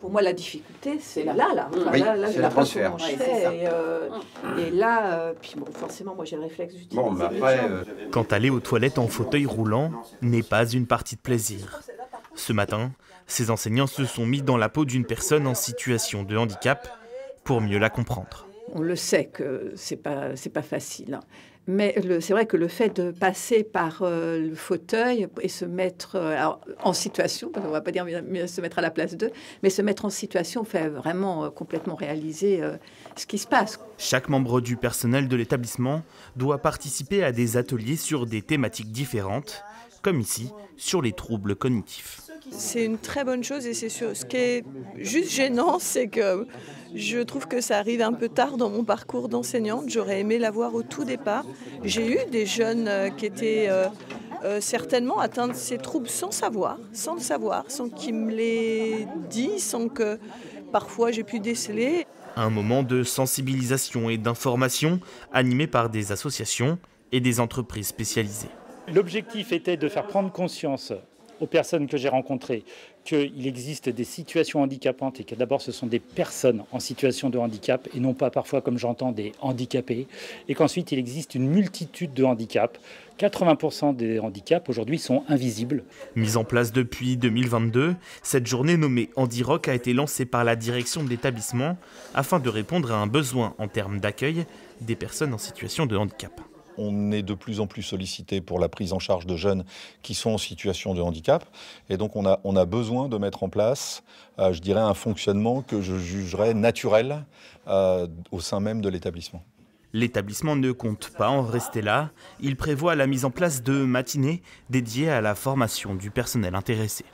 Pour moi, la difficulté, c'est là. Enfin, oui, là, c'est le transfert. Et là, puis bon, forcément, moi, j'ai le réflexe d'utiliser les jambes. Quand aller aux toilettes en fauteuil roulant n'est pas une partie de plaisir. Ce matin, ces enseignants se sont mis dans la peau d'une personne en situation de handicap pour mieux la comprendre. On le sait que c'est pas facile, hein. Mais c'est vrai que le fait de passer par le fauteuil et se mettre en situation, on ne va pas dire se mettre à la place d'eux, mais se mettre en situation fait vraiment complètement réaliser ce qui se passe. Chaque membre du personnel de l'établissement doit participer à des ateliers sur des thématiques différentes, comme ici, sur les troubles cognitifs. C'est une très bonne chose et c'est sûr. Ce qui est juste gênant, c'est que je trouve que ça arrive un peu tard dans mon parcours d'enseignante. J'aurais aimé l'avoir au tout départ. J'ai eu des jeunes qui étaient certainement atteints de ces troubles sans le savoir, sans qu'ils me l'aient dit, sans que parfois j'ai pu déceler. Un moment de sensibilisation et d'information animé par des associations et des entreprises spécialisées. L'objectif était de faire prendre conscience aux personnes que j'ai rencontrées qu'il existe des situations handicapantes et que d'abord ce sont des personnes en situation de handicap et non pas parfois comme j'entends des handicapés, et qu'ensuite il existe une multitude de handicaps. 80% des handicaps aujourd'hui sont invisibles. Mise en place depuis 2022, cette journée nommée Handirock a été lancée par la direction de l'établissement afin de répondre à un besoin en termes d'accueil des personnes en situation de handicap. On est de plus en plus sollicité pour la prise en charge de jeunes qui sont en situation de handicap. Et donc on a besoin de mettre en place, je dirais, un fonctionnement que je jugerais naturel au sein même de l'établissement. L'établissement ne compte pas en rester là. Il prévoit la mise en place de matinées dédiées à la formation du personnel intéressé.